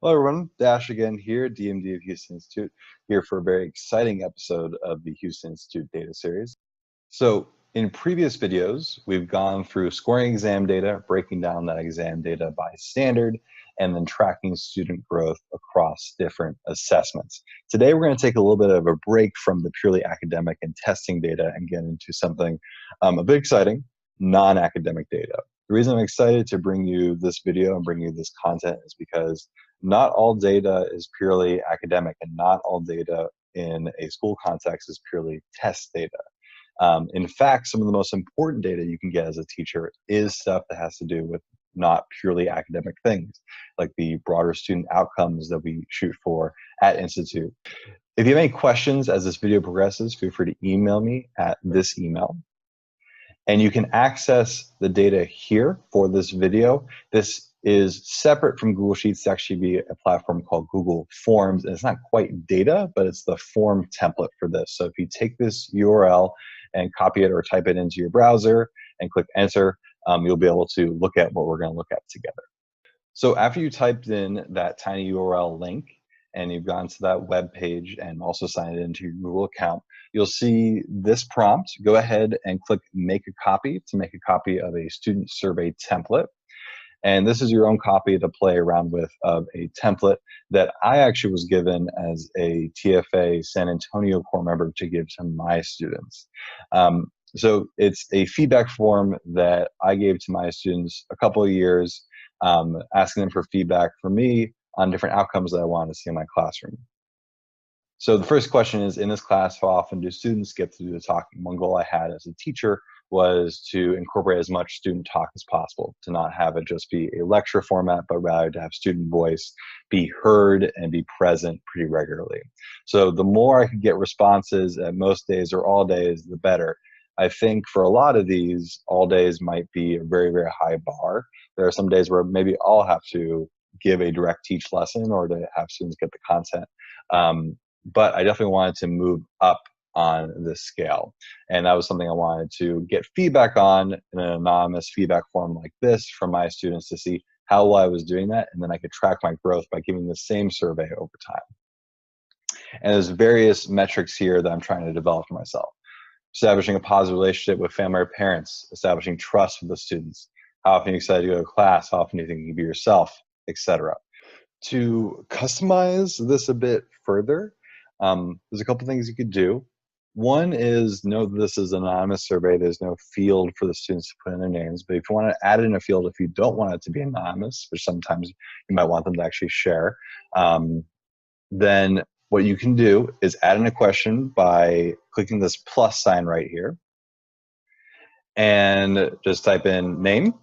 Hello, everyone. Dash again here, DMD of Houston Institute, here for a very exciting episode of the Houston Institute Data Series. So, in previous videos, we've gone through scoring exam data, breaking down that exam data by standard, and then tracking student growth across different assessments. Today, we're going to take a little bit of a break from the purely academic and testing data and get into something a bit exciting, non-academic data. The reason I'm excited to bring you this video and bring you this content is because not all data is purely academic, and not all data in a school context is purely test data. In fact, some of the most important data you can get as a teacher is stuff that has to do with not purely academic things, like the broader student outcomes that we shoot for at Institute. If you have any questions as this video progresses, feel free to email me at this email. And you can access the data here for this video. This is separate from Google Sheets to actually be a platform called Google Forms. And it's not quite data, but it's the form template for this. So if you take this URL and copy it or type it into your browser and click enter, you'll be able to look at what we're going to look at together. So after you typed in that tiny URL link and you've gone to that web page and also signed it into your Google account, you'll see this prompt. Go ahead and click make a copy to make a copy of a student survey template. And this is your own copy to play around with of a template that I actually was given as a TFA San Antonio Corps member to give to my students. So it's a feedback form that I gave to my students a couple of years, asking them for feedback for me on different outcomes that I wanted to see in my classroom. So the first question is, in this class, how often do students get to do the talking? One goal I had as a teacher was to incorporate as much student talk as possible, to not have it just be a lecture format, but rather to have student voice be heard and be present pretty regularly. So the more I could get responses at most days or all days, the better. I think for a lot of these, all days might be a very, very high bar. There are some days where maybe I'll have to give a direct teach lesson or to have students get the content. But I definitely wanted to move up on this scale. And that was something I wanted to get feedback on in an anonymous feedback form like this from my students to see how well I was doing that. And then I could track my growth by giving the same survey over time. And there's various metrics here that I'm trying to develop for myself. Establishing a positive relationship with family or parents, establishing trust with the students. How often are you excited to go to class? How often do you think you can be yourself, etc. To customize this a bit further, there's a couple things you could do. One is note that this is an anonymous survey. There's no field for the students to put in their names. But if you want to add in a field, if you don't want it to be anonymous, which sometimes you might want them to actually share, then what you can do is add in a question by clicking this plus sign right here. And just type in name.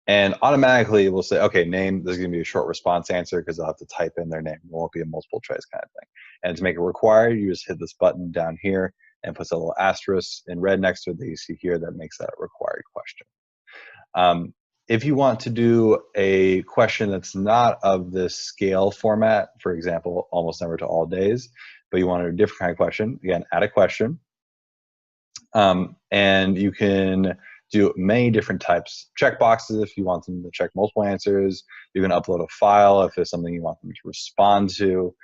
And automatically it will say, okay, name, this is going to be a short response answer because I'll have to type in their name. It won't be a multiple choice kind of thing. And to make it required, you just hit this button down here and puts a little asterisk in red next to it that you see here that makes that a required question. If you want to do a question that's not of this scale format, for example, almost never to all days, but you want a different kind of question, again, add a question. And you can do many different types. Checkboxes if you want them to check multiple answers. You can upload a file if there's something you want them to respond to.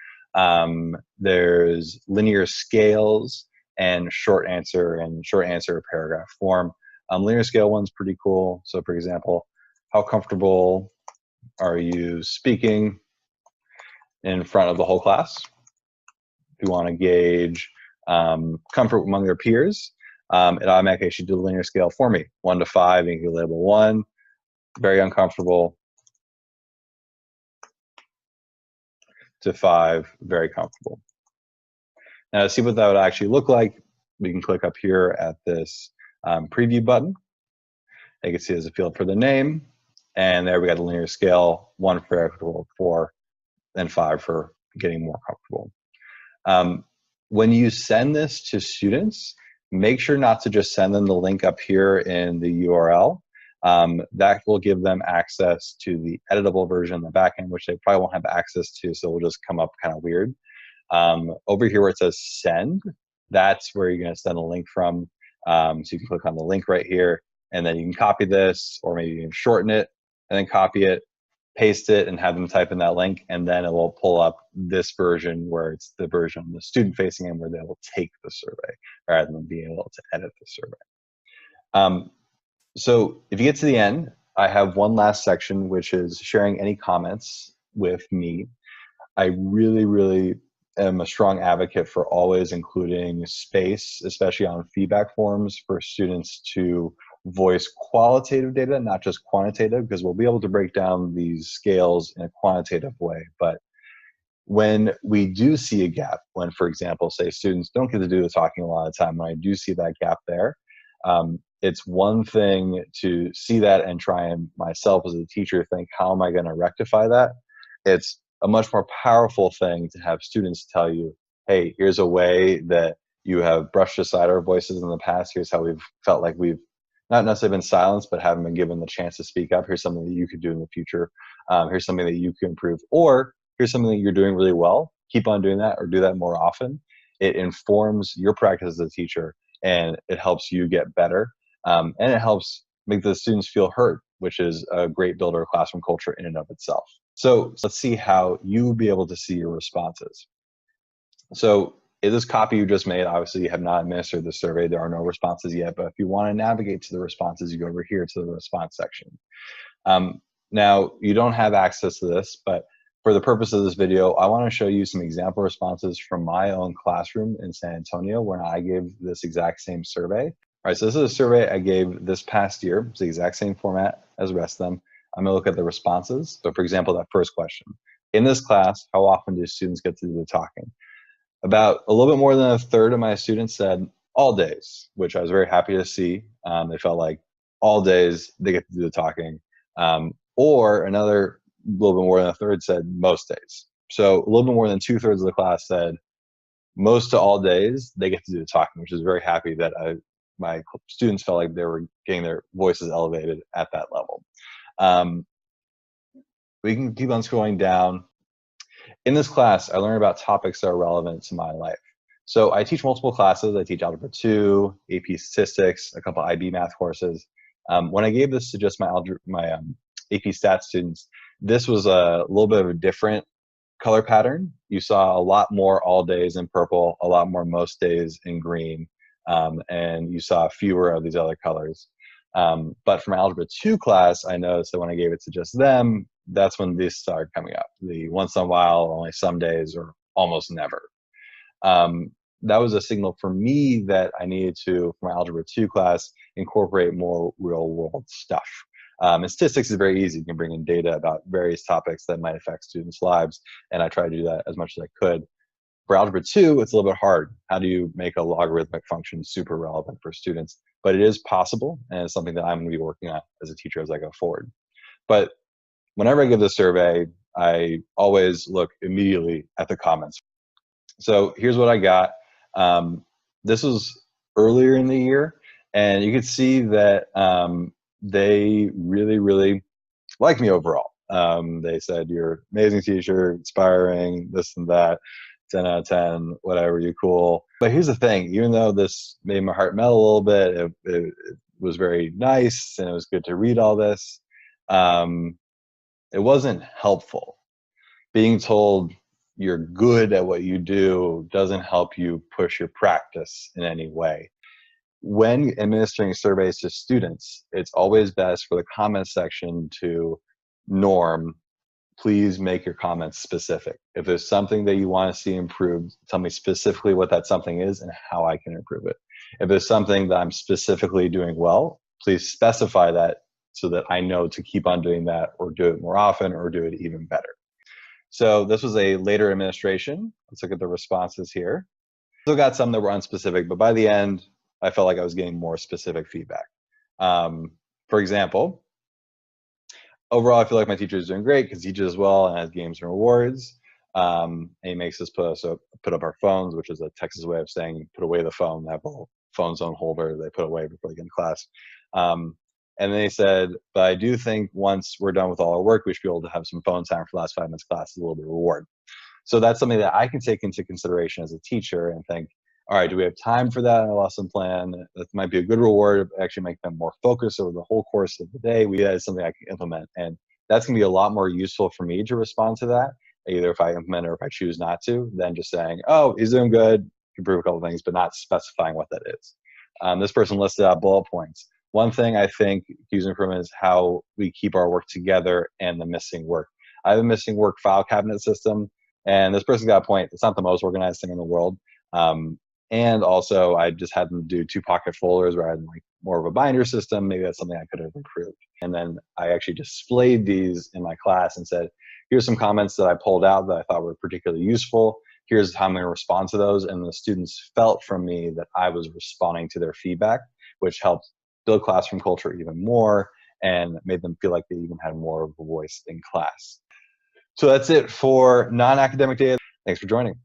There's linear scales and short answer paragraph form. Linear scale one's pretty cool. So for example, how comfortable are you speaking in front of the whole class? If you want to gauge comfort among your peers, it automatically should do the linear scale for me. 1 to 5, and you can label 1, very uncomfortable, to 5, very comfortable. Now to see what that would actually look like, we can click up here at this preview button. You can see there's a field for the name, and there we got the linear scale, 1 for very comfortable, 4, and 5 for getting more comfortable. When you send this to students, make sure not to just send them the link up here in the URL. That will give them access to the editable version in the backend, which they probably won't have access to, so it will just come up kind of weird. Over here where it says send, that's where you're going to send a link from. So you can click on the link right here, and then you can copy this, or maybe you can shorten it and then copy it, paste it and have them type in that link, and then it will pull up this version where it's the version of the student facing end where they will take the survey rather than being able to edit the survey. So if you get to the end, I have one last section, which is sharing any comments with me. I really am a strong advocate for always including space, especially on feedback forms, for students to voice qualitative data, not just quantitative, because we'll be able to break down these scales in a quantitative way. But when we do see a gap, when, for example, say students don't get to do the talking a lot of the time, when I do see that gap there, it's one thing to see that and try and myself as a teacher think, how am I going to rectify that? It's a much more powerful thing to have students tell you, hey, here's a way that you have brushed aside our voices in the past. Here's how we've felt like we've not necessarily been silenced, but haven't been given the chance to speak up. Here's something that you could do in the future. Here's something that you can improve. Or here's something that you're doing really well. Keep on doing that, or do that more often. It informs your practice as a teacher, and it helps you get better. And it helps make the students feel heard, which is a great builder of classroom culture in and of itself. So let's see how you will be able to see your responses. So in this copy you just made, obviously you have not administered the survey. There are no responses yet, but if you want to navigate to the responses, you go over here to the response section. Now, you don't have access to this, but for the purpose of this video, I want to show you some example responses from my own classroom in San Antonio when I gave this exact same survey. All right, so this is a survey I gave this past year. It's the exact same format as the rest of them. I'm gonna look at the responses. So for example, that first question. In this class, how often do students get to do the talking? About a little bit more than a third of my students said all days, which I was very happy to see. They felt like all days they get to do the talking. Or another little bit more than a third said most days. So a little bit more than 2/3 of the class said most to all days they get to do the talking, which is very happy that my students felt like they were getting their voices elevated at that level. We can keep on scrolling down. In this class, I learned about topics that are relevant to my life. So I teach multiple classes. I teach Algebra 2, AP Statistics, a couple IB math courses. When I gave this to just my AP Stats students, this was a little bit of a different color pattern. You saw a lot more all days in purple, a lot more most days in green, and you saw fewer of these other colors. But from Algebra 2 class, I noticed that when I gave it to just them, that's when these started coming up. The once in a while, only some days, or almost never. That was a signal for me that I needed to, from my Algebra 2 class, incorporate more real world stuff. And statistics is very easy. You can bring in data about various topics that might affect students' lives, and I try to do that as much as I could. For Algebra 2, it's a little bit hard. How do you make a logarithmic function super relevant for students? But it is possible, and it's something that I'm going to be working on as a teacher as I go forward. But whenever I give this survey, I always look immediately at the comments. So here's what I got. This was earlier in the year, and you could see that they really like me overall. They said, you're an amazing teacher, inspiring, this and that, 10 out of 10, whatever, you're cool. But here's the thing, even though this made my heart melt a little bit, it was very nice, and it was good to read all this. It wasn't helpful. Being told you're good at what you do doesn't help you push your practice in any way. When administering surveys to students, it's always best for the comment section to norm, please make your comments specific. If there's something that you want to see improved, tell me specifically what that something is and how I can improve it. If there's something that I'm specifically doing well, please specify that so that I know to keep on doing that, or do it more often, or do it even better. So this was a later administration. Let's look at the responses here. Still got some that were unspecific, but by the end, I felt like I was getting more specific feedback. For example, overall, I feel like my teacher is doing great because he teaches well and has games and rewards. And he makes us put up our phones, which is a Texas way of saying put away the phone. They have a phone zone holder they put away before they get in class. And they said, but I do think once we're done with all our work, we should be able to have some phone time for the last 5 minutes class as a little bit of reward. So that's something that I can take into consideration as a teacher and think, all right, do we have time for that in a lesson plan? That might be a good reward, actually make them more focused over the whole course of the day. That is something I can implement, and that's going to be a lot more useful for me to respond to that, either if I implement or if I choose not to, than just saying, oh, he's doing good, improve a couple things, but not specifying what that is. This person listed out bullet points. One thing I think Q's improvement is how we keep our work together and the missing work. I have a missing work file cabinet system, and this person's got a point. It's not the most organized thing in the world. And also, I just had them do 2 pocket folders rather than like more of a binder system. Maybe that's something I could have improved. And then I actually displayed these in my class and said, here's some comments that I pulled out that I thought were particularly useful. Here's how I'm going to respond to those. And the students felt from me that I was responding to their feedback, which helped build classroom culture even more and made them feel like they even had more of a voice in class. So that's it for non-academic data. Thanks for joining.